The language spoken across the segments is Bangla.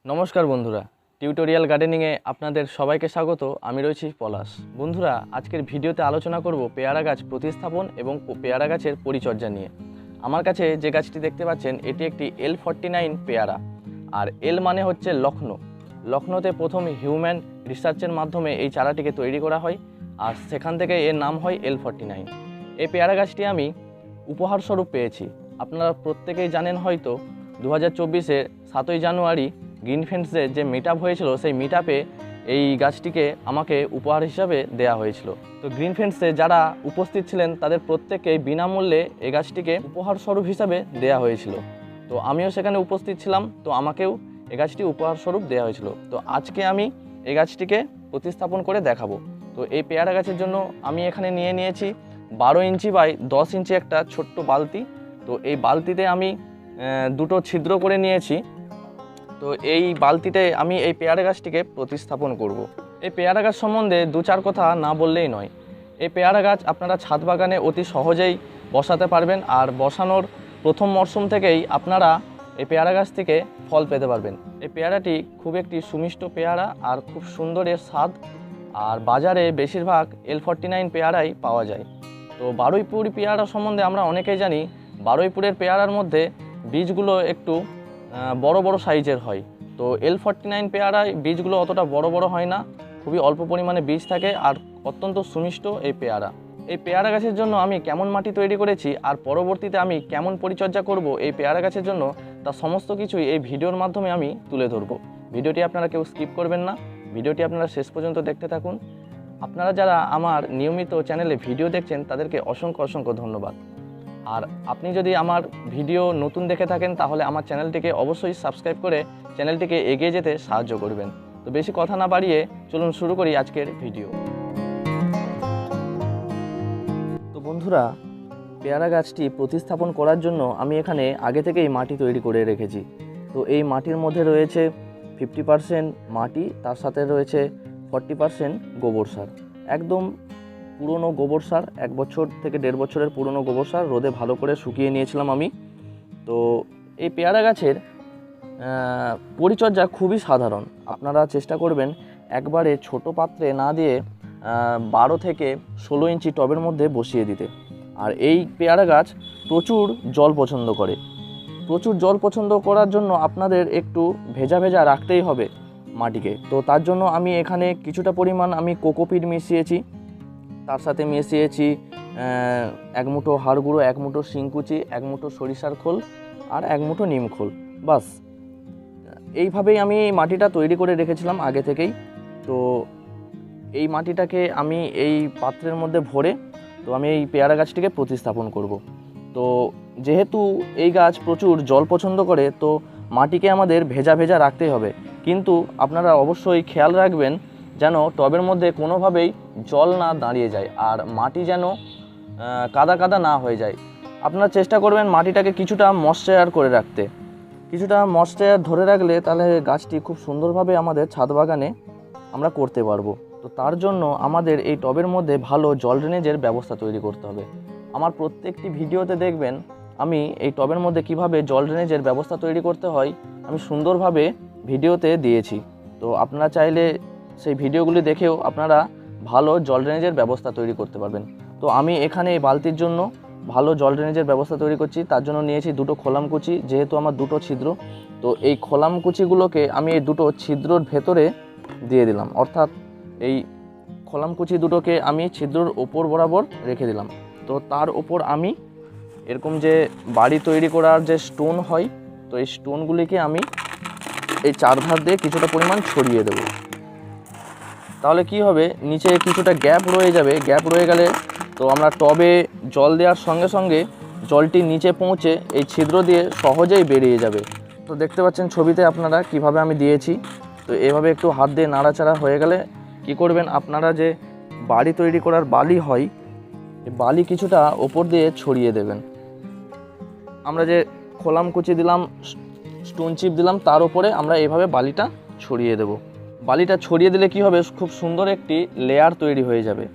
নমস্কার বন্ধুরা, টিউটোরিয়াল গার্ডেনিংয়ে আপনাদের সবাইকে স্বাগত। আমি রয়েছি পলাশ। বন্ধুরা, আজকের ভিডিওতে আলোচনা করব পেয়ারা গাছ প্রতিস্থাপন এবং পেয়ারা গাছের পরিচর্যা নিয়ে। আমার কাছে যে গাছটি দেখতে পাচ্ছেন এটি একটি L49 পেয়ারা। আর এল মানে হচ্ছে লখনৌ। লখনৌতে প্রথম হিউম্যান রিসার্চের মাধ্যমে এই চারাটিকে তৈরি করা হয়, আর সেখান থেকে এর নাম হয় L49। এই পেয়ারা গাছটি আমি উপহারস্বরূপ পেয়েছি। আপনারা প্রত্যেকেই জানেন হয়তো 2024-এর 7ই জানুয়ারি গ্রিনফিল্ডসের যে মিট আপ হয়েছিল, সেই মিট আপে এই গাছটিকে আমাকে উপহার হিসাবে দেওয়া হয়েছিল। তো গ্রিনফিল্ডসে যারা উপস্থিত ছিলেন তাদের প্রত্যেককেই বিনামূল্যে এই গাছটিকে উপহার স্বরূপ হিসাবে দেওয়া হয়েছিল। তো আমিও সেখানে উপস্থিত ছিলাম, তো আমাকেও এই গাছটি উপহার স্বরূপ দেওয়া হয়েছিল। তো আজকে আমি এই গাছটিকে প্রতিস্থাপন করে দেখাবো। তো এই পেয়ারা গাছের জন্য আমি এখানে নিয়েছি 12 ইঞ্চি বাই 10 ইঞ্চি একটা ছোট্ট বালতি। তো এই বালতিতে আমি দুটো ছিদ্র করে নিয়েছি। তো এই বালতিতে আমি এই পেয়ারা গাছটিকে প্রতিস্থাপন করব। এই পেয়ারা গাছ সম্বন্ধে দু চার কথা না বললেই নয়। এই পেয়ারা গাছ আপনারা ছাদ বাগানে অতি সহজেই বসাতে পারবেন, আর বসানোর প্রথম মরশুম থেকেই আপনারা এই পেয়ারা গাছ থেকে ফল পেতে পারবেন। এই পেয়ারাটি খুব একটি সুমিষ্ট পেয়ারা আর খুব সুন্দর এর স্বাদ। আর বাজারে বেশিরভাগ L49 পেয়ারাই পাওয়া যায়। তো বারুইপুর পেয়ারা সম্বন্ধে আমরা অনেকেই জানি। বারুইপুরের পেয়ারার মধ্যে বীজগুলো একটু বড় বড় সাইজের হয়। তো L49 পেয়ারায় বীজগুলো অতটা বড় বড় হয় না, খুবই অল্প পরিমাণে বীজ থাকে, আর অত্যন্ত সুমিষ্ট এই পেয়ারা। এই পেয়ারা গাছের জন্য আমি কেমন মাটি তৈরি করেছি আর পরবর্তীতে আমি কেমন পরিচর্যা করব এই পেয়ারা গাছের জন্য, তা সমস্ত কিছুই এই ভিডিওর মাধ্যমে আমি তুলে ধরব। ভিডিওটি আপনারা কেউ স্কিপ করবেন না, ভিডিওটি আপনারা শেষ পর্যন্ত দেখতে থাকুন। আপনারা যারা আমার নিয়মিত চ্যানেলে ভিডিও দেখছেন তাদেরকে অসংখ্য অসংখ্য ধন্যবাদ। আর আপনি যদি আমার ভিডিও নতুন দেখে থাকেন তাহলে আমার চ্যানেলটিকে অবশ্যই সাবস্ক্রাইব করে চ্যানেলটিকে এগিয়ে যেতে সাহায্য করবেন। তো বেশি কথা না বাড়িয়ে চলুন শুরু করি আজকের ভিডিও। তো বন্ধুরা, পেয়ারা গাছটি প্রতিস্থাপন করার জন্য আমি এখানে আগে থেকেই মাটি তৈরি করে রেখেছি। তো এই মাটির মধ্যে রয়েছে 50% মাটি, তার সাথে রয়েছে 40% গোবর সার। একদম পুরনো গোবর সার, 1 বছর থেকে 1.5 বছরের পুরনো গোবর সার রোদে ভালো করে শুকিয়ে নিয়েছিলাম আমি। তো এই পেয়ারা গাছের পরিচর্যা খুবই সাধারণ। আপনারা চেষ্টা করবেন একবারে ছোট পাত্রে না দিয়ে 12 থেকে 16 ইঞ্চি টবের মধ্যে বসিয়ে দিতে। আর এই পেয়ারা গাছ প্রচুর জল পছন্দ করে। প্রচুর জল পছন্দ করার জন্য আপনাদের একটু ভেজা ভেজা রাখতেই হবে মাটিকে। তো তার জন্য আমি এখানে কিছুটা পরিমাণ আমি কোকোপিট মিশিয়েছি, তার সাথে মিশিয়েছি 1 মুঠো হাড় গুঁড়ো, 1 মুঠো শিংকুচি, 1 মুঠো সরিষার খোল আর 1 মুঠো নিম খোল। বাস এইভাবেই আমি মাটিটা তৈরি করে রেখেছিলাম আগে থেকেই। তো এই মাটিটাকে আমি এই পাত্রের মধ্যে ভরে তো আমি এই পেয়ারা গাছটিকে প্রতিস্থাপন করব। তো যেহেতু এই গাছ প্রচুর জল পছন্দ করে, তো মাটিকে আমাদের ভেজা ভেজা রাখতেই হবে। কিন্তু আপনারা অবশ্যই খেয়াল রাখবেন যেন টবের মধ্যে কোনোভাবেই জল না দাঁড়িয়ে যায়, আর মাটি যেন কাদা কাদা না হয়ে যায়। আপনারা চেষ্টা করবেন মাটিটাকে কিছুটা ময়েশ্চার করে রাখতে। কিছুটা ময়েশ্চার ধরে রাখলে তাহলে গাছটি খুব সুন্দরভাবে আমাদের ছাদ বাগানে আমরা করতে পারবো। তো তার জন্য আমাদের এই টবের মধ্যে ভালো জল ড্রেনেজের ব্যবস্থা তৈরি করতে হবে। আমার প্রত্যেকটি ভিডিওতে দেখবেন আমি এই টবের মধ্যে কিভাবে জল ড্রেনেজের ব্যবস্থা তৈরি করতে হয় আমি সুন্দরভাবে ভিডিওতে দিয়েছি। তো আপনারা চাইলে সেই ভিডিওগুলি দেখেও আপনারা ভালো জল ড্রেনেজের ব্যবস্থা তৈরি করতে পারবেন। তো আমি এখানে এই বালতির জন্য ভালো জল ড্রেনেজের ব্যবস্থা তৈরি করছি। তার জন্য নিয়েছি 2টো খোলামকুচি, যেহেতু আমার 2টো ছিদ্র। তো এই খোলামকুচিগুলোকে আমি এই 2টো ছিদ্রর ভেতরে দিয়ে দিলাম, অর্থাৎ এই খোলামকুচি দুটোকে আমি ছিদ্রর ওপর বরাবর রেখে দিলাম। তো তার ওপর আমি এরকম যে বাড়ি তৈরি করার যে স্টোন হয়, তো এই স্টোনগুলিকে আমি এই চারধার দিয়ে কিছুটা পরিমাণ ছড়িয়ে দেব। তাহলে কি হবে, নিচে কিছুটা গ্যাপ রয়ে যাবে। গ্যাপ রয়ে গেলে তো আমরা টবে জল দেওয়ার সঙ্গে সঙ্গে জলটি নিচে পৌঁছে এই ছিদ্র দিয়ে সহজেই বেরিয়ে যাবে। তো দেখতে পাচ্ছেন ছবিতে আপনারা কিভাবে আমি দিয়েছি। তো এভাবে একটু হাত দিয়ে নাড়াচাড়া হয়ে গেলে কি করবেন, আপনারা যে বাড়ি তৈরি করার বালি হয়, এই বালি কিছুটা ওপর দিয়ে ছড়িয়ে দেবেন। আমরা যে খোলামকুচি দিলাম, স্টোন চিপ দিলাম, তার উপরে আমরা এইভাবে বালিটা ছড়িয়ে দেব। বালিটা ছড়িয়ে দিলে কি হবে, খুব সুন্দর একটি লেয়ার তৈরি হয়ে যাবে।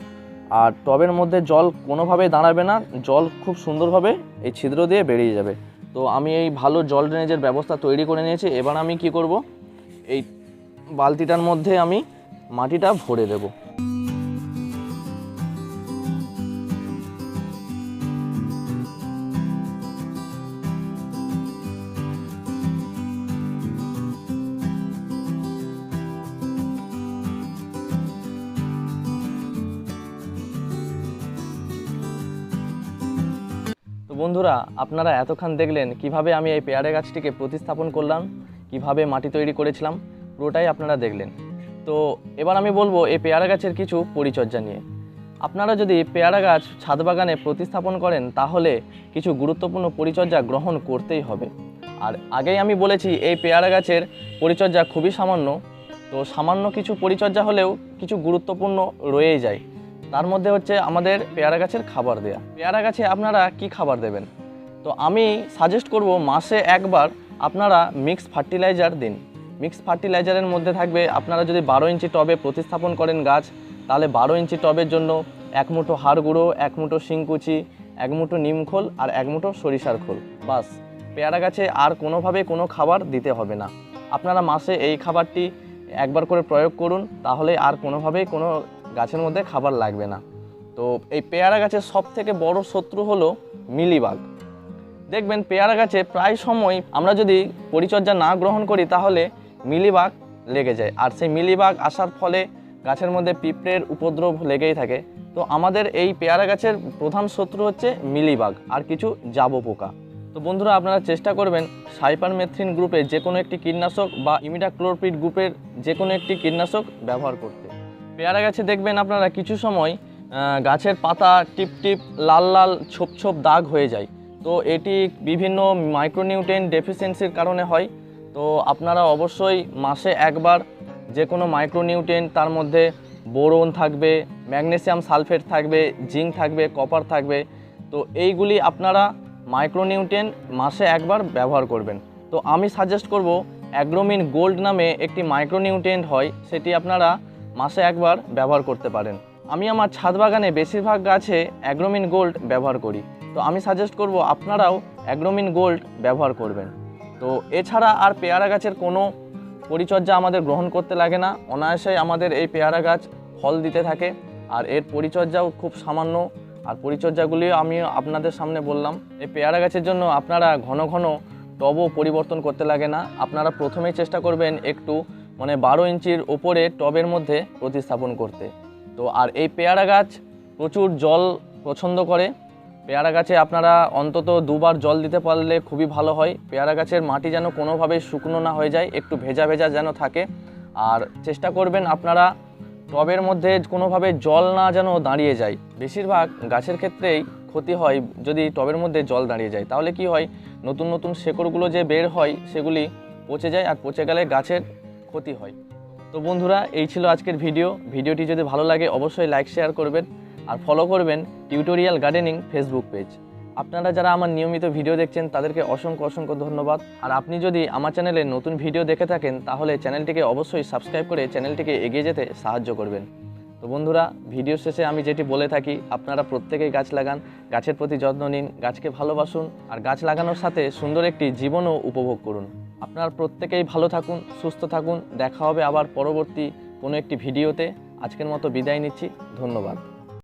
আর টবের মধ্যে জল কোনোভাবেই দাঁড়াবে না, জল খুব সুন্দরভাবে এই ছিদ্র দিয়ে বেরিয়ে যাবে। তো আমি এই ভালো জল ড্রেনেজের ব্যবস্থা তৈরি করে নিয়েছি। এবার আমি কি করব, এই বালতিটার মধ্যে আমি মাটিটা ভরে দেব। তো বন্ধুরা, আপনারা এতক্ষণ দেখলেন কিভাবে আমি এই পেয়ারা গাছটিকে প্রতিস্থাপন করলাম, কিভাবে মাটি তৈরি করেছিলাম, পুরোটাই আপনারা দেখলেন। তো এবার আমি বলবো এই পেয়ারা গাছের কিছু পরিচর্যা নিয়ে। আপনারা যদি পেয়ারা গাছ ছাদ বাগানে প্রতিস্থাপন করেন তাহলে কিছু গুরুত্বপূর্ণ পরিচর্যা গ্রহণ করতেই হবে। আর আগেই আমি বলেছি এই পেয়ারা গাছের পরিচর্যা খুবই সামান্য, তো সামান্য কিছু পরিচর্যা হলেও কিছু গুরুত্বপূর্ণ রয়েই যায়। তার মধ্যে হচ্ছে আমাদের পেয়ারা গাছের খাবার দেয়া। পেয়ারা গাছে আপনারা কি খাবার দেবেন? তো আমি সাজেস্ট করব মাসে একবার আপনারা মিক্সড ফার্টিলাইজার দিন। মিক্সড ফার্টিলাইজারের মধ্যে থাকবে, আপনারা যদি 12 ইঞ্চি টবে প্রতিস্থাপন করেন গাছ, তাহলে 12 ইঞ্চি টবের জন্য 1 মুঠো হাড় গুঁড়ো, 1 মুঠো শিংকুচি, 1 মুঠো নিম খোল আর 1 মুঠো সরিষার খোল। বাস, পেয়ারা গাছে আর কোনোভাবে কোনো খাবার দিতে হবে না। আপনারা মাসে এই খাবারটি একবার করে প্রয়োগ করুন, তাহলে আর কোনোভাবেই কোনো গাছের মধ্যে খাবার লাগবে না। তো এই পেয়ারা গাছের সবথেকে বড় শত্রু হলো মিলিবাগ। দেখবেন পেয়ারা গাছে প্রায় সময় আমরা যদি পরিচর্যা না গ্রহণ করি তাহলে মিলিবাগ লেগে যায়, আর সেই মিলিবাগ আসার ফলে গাছের মধ্যে পিঁপড়ের উপদ্রব লেগেই থাকে। তো আমাদের এই পেয়ারা গাছের প্রধান শত্রু হচ্ছে মিলিবাগ আর কিছু জাবো পোকা। তো বন্ধুরা, আপনারা চেষ্টা করবেন সাইপারমেথ্রিন গ্রুপের যে কোনো একটি কীটনাশক বা ইমিডাক্লোরপিড গ্রুপের যে কোনো একটি কীটনাশক ব্যবহার করতে। পেয়ারা গাছে দেখবেন আপনারা কিছু সময় গাছের পাতা টিপ টিপ লাল লাল ছোপ ছোপ দাগ হয়ে যায়। তো এটি বিভিন্ন মাইক্রোনিউট্রিয়েন্ট ডেফিসিয়েন্সির কারণে হয়। তো আপনারা অবশ্যই মাসে একবার যে কোনো মাইক্রোনিউট্রিয়েন্ট, তার মধ্যে বোরন থাকবে, ম্যাগনেসিয়াম সালফেট থাকবে, জিঙ্ক থাকবে, কপার থাকবে, তো এইগুলি আপনারা মাইক্রোনিউট্রিয়েন্ট মাসে একবার ব্যবহার করবেন। তো আমি সাজেস্ট করব অ্যাগ্রোমিন গোল্ড নামে একটি মাইক্রোনিউট্রিয়েন্ট হয়, সেটি আপনারা মাসে একবার ব্যবহার করতে পারেন। আমি আমার ছাদ বাগানে বেশিরভাগ গাছে অ্যাগ্রোমিন গোল্ড ব্যবহার করি, তো আমি সাজেস্ট করব আপনারাও অ্যাগ্রোমিন গোল্ড ব্যবহার করবেন। তো এছাড়া আর পেয়ারা গাছের কোনো পরিচর্যা আমাদের গ্রহণ করতে লাগে না, অনায়াসেই আমাদের এই পেয়ারা গাছ ফল দিতে থাকে। আর এর পরিচর্যাও খুব সামান্য, আর পরিচর্যাগুলিও আমি আপনাদের সামনে বললাম। এই পেয়ারা গাছের জন্য আপনারা ঘন ঘন টবও পরিবর্তন করতে লাগে না। আপনারা প্রথমেই চেষ্টা করবেন একটু 12 ইঞ্চির ওপরে টবের মধ্যে প্রতিস্থাপন করতে। তো আর এই পেয়ারা গাছ প্রচুর জল পছন্দ করে। পেয়ারা গাছে আপনারা অন্তত 2 বার জল দিতে পারলে খুবই ভালো হয়। পেয়ারা গাছের মাটি যেন কোনোভাবেই শুকনো না হয়ে যায়, একটু ভেজা ভেজা যেন থাকে। আর চেষ্টা করবেন আপনারা টবের মধ্যে কোনোভাবে জল না যেন দাঁড়িয়ে যায়। বেশিরভাগ গাছের ক্ষেত্রেই ক্ষতি হয় যদি টবের মধ্যে জল দাঁড়িয়ে যায়, তাহলে কি হয়, নতুন নতুন শেকড়গুলো যে বের হয় সেগুলি পচে যায়, আর পচে গেলে গাছের ক্ষতি হয়। তো বন্ধুরা, এই ছিল আজকের ভিডিওটি যদি ভালো লাগে অবশ্যই লাইক শেয়ার করবেন আর ফলো করবেন টিউটোরিয়াল গার্ডেনিং ফেসবুক পেজ। আপনারা যারা আমার নিয়মিত ভিডিও দেখছেন তাদেরকে অসংখ্য অসংখ্য ধন্যবাদ। আর আপনি যদি আমার চ্যানেলে নতুন ভিডিও দেখে থাকেন তাহলে চ্যানেলটিকে অবশ্যই সাবস্ক্রাইব করে চ্যানেলটিকে এগিয়ে যেতে সাহায্য করবেন। তো বন্ধুরা, ভিডিও শেষে আমি যেটি বলে থাকি, আপনারা প্রত্যেকেই গাছ লাগান, গাছের প্রতি যত্ন নিন, গাছকে ভালোবাসুন, আর গাছ লাগানোর সাথে সুন্দর একটি জীবনও উপভোগ করুন। আপনারা প্রত্যেকেই ভালো থাকুন, সুস্থ থাকুন। দেখা হবে আবার পরবর্তী কোনো একটি ভিডিওতে। আজকের মতো বিদায় নিচ্ছি, ধন্যবাদ।